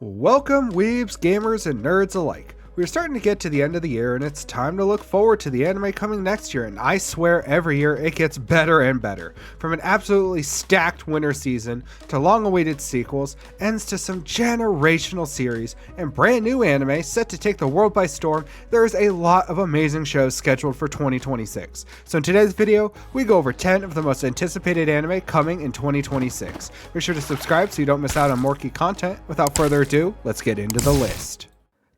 Welcome, weebs, gamers, and nerds alike. We're starting to get to the end of the year, and it's time to look forward to the anime coming next year, and I swear every year it gets better and better. From an absolutely stacked winter season, to long-awaited sequels, ends to some generational series, and brand new anime set to take the world by storm, there is a lot of amazing shows scheduled for 2026. So in today's video, we go over 10 of the most anticipated anime coming in 2026. Be sure to subscribe so you don't miss out on more key content. Without further ado, let's get into the list.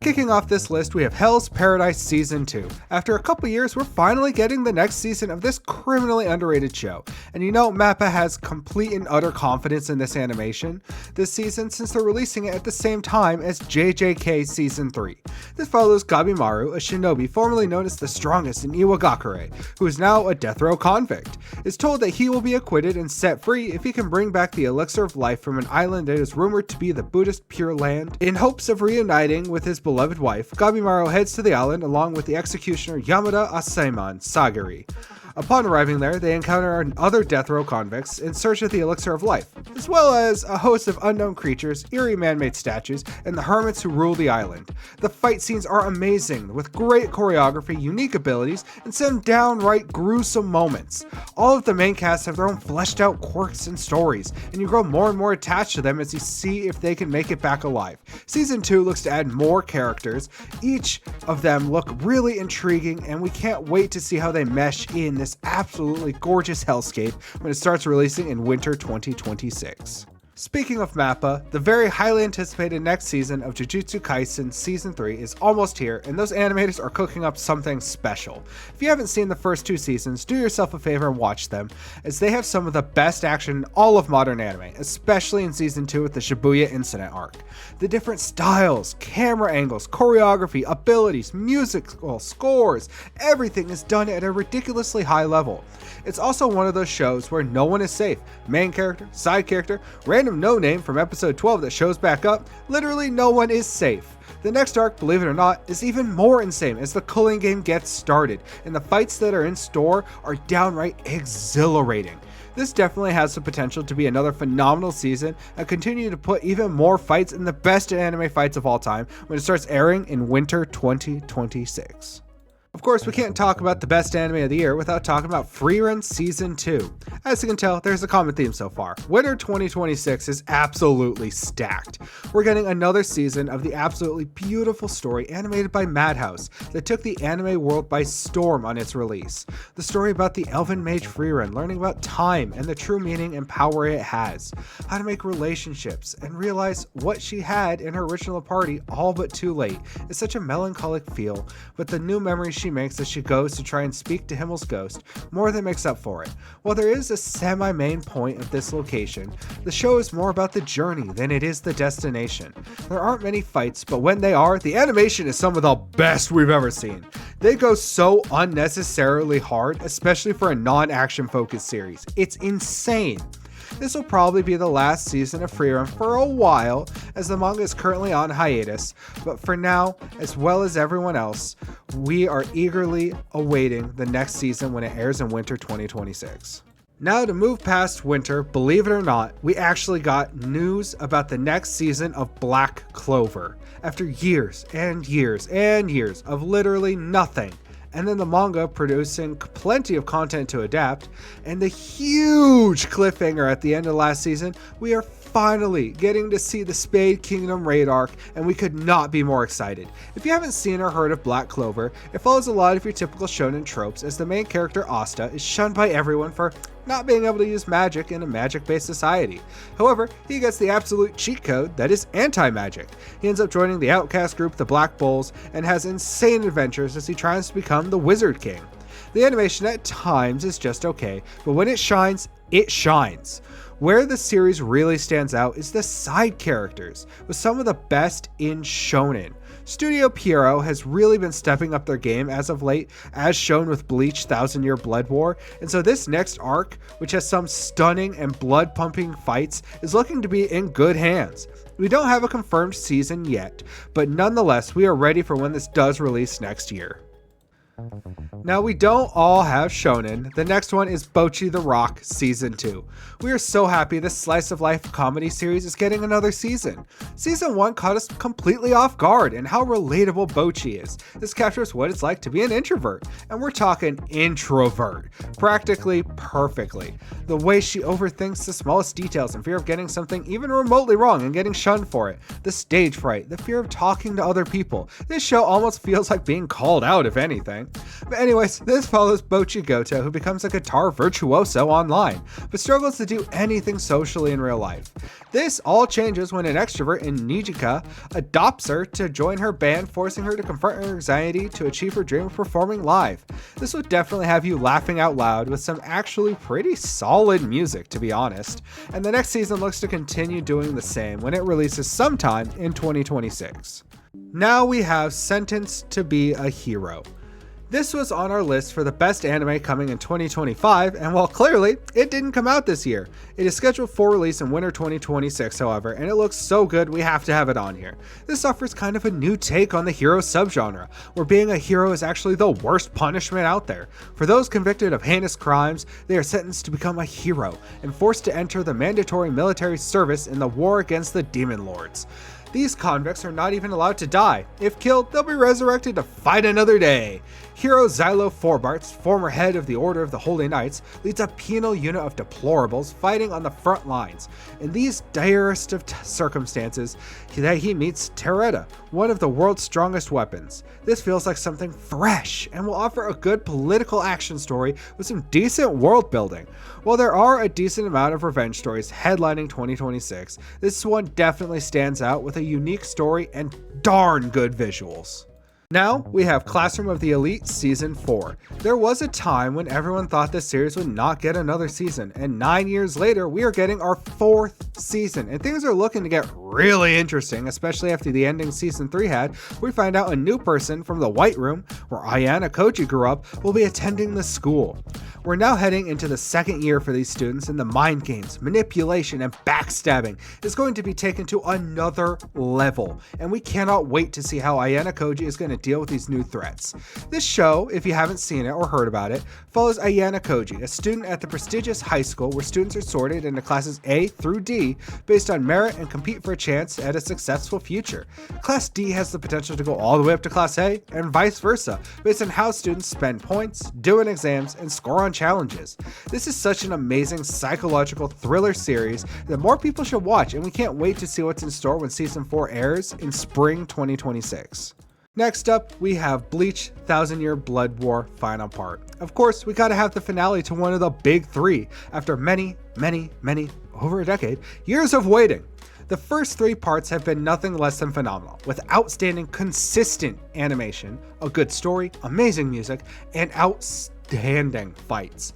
Kicking off this list, we have Hell's Paradise Season 2. After a couple years, we're finally getting the next season of this criminally underrated show. And you know MAPPA has complete and utter confidence in this animation this season since they're releasing it at the same time as JJK Season 3. This follows Gabimaru, a shinobi formerly known as the strongest in Iwagakure, who is now a death row convict. Is told that he will be acquitted and set free if he can bring back the elixir of life from an island that is rumored to be the Buddhist Pure Land. In hopes of reuniting with his beloved wife, Gabimaru heads to the island along with the executioner Yamada Asaemon Sagiri. Upon arriving there, they encounter other death row convicts in search of the elixir of life, as well as a host of unknown creatures, eerie man-made statues, and the hermits who rule the island. The fight scenes are amazing, with great choreography, unique abilities, and some downright gruesome moments. All of the main cast have their own fleshed out quirks and stories, and you grow more and more attached to them as you see if they can make it back alive. Season 2 looks to add more characters. Each of them look really intriguing, and we can't wait to see how they mesh in this absolutely gorgeous hellscape when it starts releasing in winter 2026. Speaking of MAPPA, the very highly anticipated next season of Jujutsu Kaisen Season 3 is almost here, and those animators are cooking up something special. If you haven't seen the first two seasons, do yourself a favor and watch them, as they have some of the best action in all of modern anime, especially in Season 2 with the Shibuya incident arc. The different styles, camera angles, choreography, abilities, musical scores, everything is done at a ridiculously high level. It's also one of those shows where no one is safe. Main character, side character, random no-name from episode 12 that shows back up, literally no one is safe. The next arc, believe it or not, is even more insane as the culling game gets started, and the fights that are in store are downright exhilarating. This definitely has the potential to be another phenomenal season and continue to put even more fights in the best anime fights of all time when it starts airing in winter 2026. Of course, we can't talk about the best anime of the year without talking about Frieren Season 2. As you can tell, there's a common theme so far. Winter 2026 is absolutely stacked. We're getting another season of the absolutely beautiful story animated by Madhouse that took the anime world by storm on its release. The story about the elven mage Frieren learning about time and the true meaning and power it has, how to make relationships, and realize what she had in her original party all but too late. It's such a melancholic feel, but the new memories she makes as she goes to try and speak to Himmel's ghost more than makes up for it. While there is a semi-main point of this location, the show is more about the journey than it is the destination. There aren't many fights, but when they are, the animation is some of the best we've ever seen. They go so unnecessarily hard, especially for a non-action focused series. It's insane. This will probably be the last season of Frieren for a while, as the manga is currently on hiatus, but for now, as well as everyone else, we are eagerly awaiting the next season when it airs in winter 2026. Now to move past winter, believe it or not, we actually got news about the next season of Black Clover. After years and years and years of literally nothing, and then the manga producing plenty of content to adapt, and the huge cliffhanger at the end of last season, we are finally getting to see the Spade Kingdom raid arc, and we could not be more excited. If you haven't seen or heard of Black Clover, it follows a lot of your typical shonen tropes as the main character Asta is shunned by everyone for not being able to use magic in a magic-based society. However, he gets the absolute cheat code that is anti-magic. He ends up joining the outcast group, the Black Bulls, and has insane adventures as he tries to become the Wizard King. The animation at times is just okay, but when it shines, it shines. Where the series really stands out is the side characters, with some of the best in shonen. Studio Pierrot has really been stepping up their game as of late, as shown with Bleach 1000 Year Blood War, and so this next arc, which has some stunning and blood-pumping fights, is looking to be in good hands. We don't have a confirmed season yet, but nonetheless, we are ready for when this does release next year. Now, we don't all have shonen. The next one is Bocchi the Rock Season 2. We are so happy this slice of life comedy series is getting another season. Season 1 caught us completely off guard in how relatable Bocchi is. This captures what it's like to be an introvert, and we're talking introvert, practically perfectly. The way she overthinks the smallest details in fear of getting something even remotely wrong and getting shunned for it. The stage fright, the fear of talking to other people. This show almost feels like being called out, if anything. But anyways, this follows Bocchi Goto, who becomes a guitar virtuoso online, but struggles to do anything socially in real life. This all changes when an extrovert in Nijika adopts her to join her band, forcing her to confront her anxiety to achieve her dream of performing live. This will definitely have you laughing out loud with some actually pretty solid music, to be honest. And the next season looks to continue doing the same when it releases sometime in 2026. Now we have Sentenced to Be a Hero. This was on our list for the best anime coming in 2025, and while clearly it didn't come out this year, it is scheduled for release in winter 2026, however, and it looks so good we have to have it on here. This offers kind of a new take on the hero subgenre, where being a hero is actually the worst punishment out there. For those convicted of heinous crimes, they are sentenced to become a hero and forced to enter the mandatory military service in the war against the demon lords. These convicts are not even allowed to die. If killed, they'll be resurrected to fight another day. Hero Xylo Forbarts, former head of the Order of the Holy Knights, leads a penal unit of deplorables fighting on the front lines. In these direst of circumstances, he meets Tereta, one of the world's strongest weapons. This feels like something fresh and will offer a good political action story with some decent world building. While there are a decent amount of revenge stories headlining 2026, this one definitely stands out with a unique story and darn good visuals. Now, we have Classroom of the Elite Season 4. There was a time when everyone thought this series would not get another season, and 9 years later, we are getting our 4th season, and things are looking to get really interesting, especially after the ending Season 3 had. We find out a new person from the White Room, where Ayana Koji grew up, will be attending the school. We're now heading into the second year for these students, and the mind games, manipulation, and backstabbing is going to be taken to another level, and we cannot wait to see how Ayana Koji is going to deal with these new threats. This show, if you haven't seen it or heard about it, follows Ayana Koji, a student at the prestigious high school where students are sorted into classes A through D based on merit and compete for a chance at a successful future. Class D has the potential to go all the way up to Class A, and vice versa, based on how students spend points, do in exams, and score on challenges. This is such an amazing psychological thriller series that more people should watch, and we can't wait to see what's in store when Season 4 airs in spring 2026. Next up, we have Bleach 1000 Year Blood War Final Part. Of course, we gotta have the finale to one of the big three after many, over a decade, years of waiting. The first 3 parts have been nothing less than phenomenal, with outstanding, consistent animation, a good story, amazing music, and outstanding fights.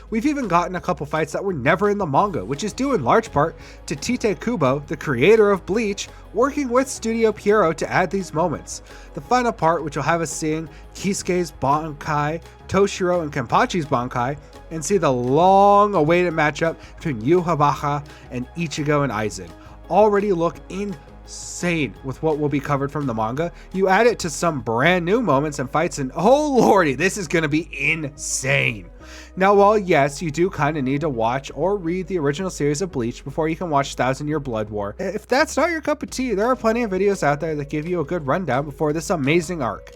We've even gotten a couple fights that were never in the manga, which is due in large part to Tite Kubo, the creator of Bleach, working with Studio Pierrot to add these moments. The final part, which will have us seeing Kisuke's Bankai, Toshiro and Kenpachi's Bankai, and see the long-awaited matchup between Yhwach and Ichigo and Aizen, already look insane with what will be covered from the manga. You add it to some brand new moments and fights, and oh lordy, this is going to be insane. Now, while yes, you do kind of need to watch or read the original series of Bleach before you can watch 1000 Year Blood War, if that's not your cup of tea, there are plenty of videos out there that give you a good rundown before this amazing arc.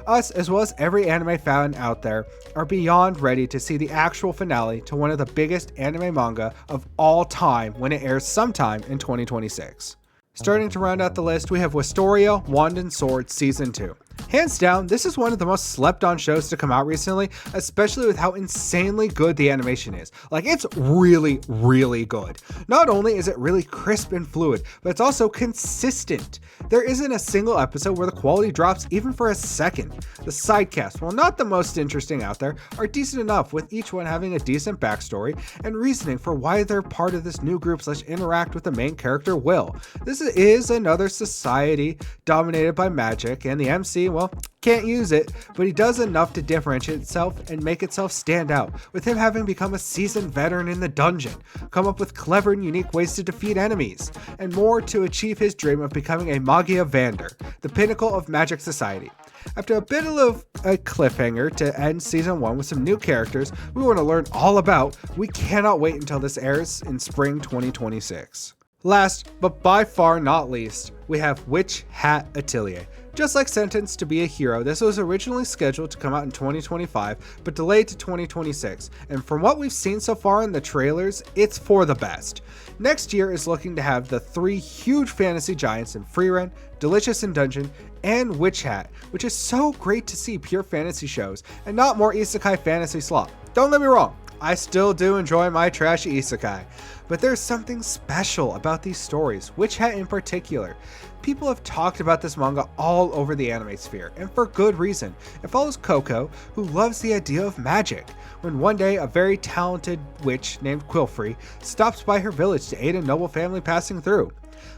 Us, as well as every anime fan out there, are beyond ready to see the actual finale to one of the biggest anime manga of all time when it airs sometime in 2026. Starting to round out the list, we have Wisteria Wand and Sword Season 2. Hands down, this is one of the most slept on shows to come out recently, especially with how insanely good the animation is. Like, it's really, really good. Not only is it really crisp and fluid, but it's also consistent. There isn't a single episode where the quality drops even for a second. The sidecasts, while not the most interesting out there, are decent enough, with each one having a decent backstory and reasoning for why they're part of this new group / interact with the main character Will. This is another society dominated by magic, and the MC, well, can't use it, but he does enough to differentiate itself and make itself stand out, with him having become a seasoned veteran in the dungeon, come up with clever and unique ways to defeat enemies, and more to achieve his dream of becoming a Magia Vander, the pinnacle of magic society. After a bit of a cliffhanger to end season 1 with some new characters we want to learn all about, we cannot wait until this airs in spring 2026. Last, but by far not least, we have Witch Hat Atelier. Just like Sentenced to be a Hero, this was originally scheduled to come out in 2025, but delayed to 2026, and from what we've seen so far in the trailers, it's for the best. Next year is looking to have the 3 huge fantasy giants in Freerun, Delicious in Dungeon, and Witch Hat, which is so great to see pure fantasy shows, and not more isekai fantasy slop. Don't get me wrong, I still do enjoy my trashy isekai, but there's something special about these stories, Witch Hat in particular. People have talked about this manga all over the anime sphere, and for good reason. It follows Coco, who loves the idea of magic, when one day a very talented witch named Quilfrey stops by her village to aid a noble family passing through.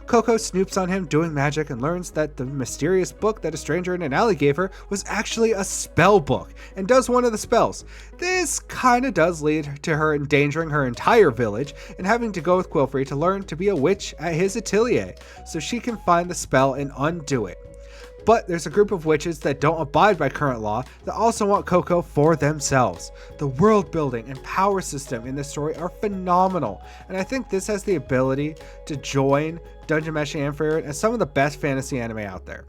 Coco snoops on him doing magic and learns that the mysterious book that a stranger in an alley gave her was actually a spell book, and does one of the spells. This kinda does lead to her endangering her entire village and having to go with Quilfrey to learn to be a witch at his atelier, so she can find the spell and undo it. But there's a group of witches that don't abide by current law that also want Coco for themselves. The world building and power system in this story are phenomenal, and I think this has the ability to join Dungeon Meshi and Freerun as some of the best fantasy anime out there.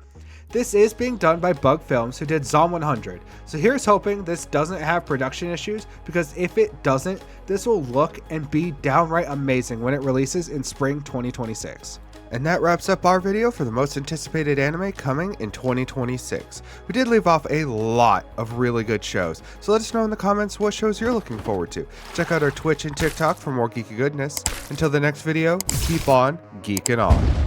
This is being done by Bug Films, who did Zom 100, so here's hoping this doesn't have production issues, because if it doesn't, this will look and be downright amazing when it releases in spring 2026. And that wraps up our video for the most anticipated anime coming in 2026. We did leave off a lot of really good shows, so let us know in the comments what shows you're looking forward to. Check out our Twitch and TikTok for more geeky goodness. Until the next video, keep on geeking on.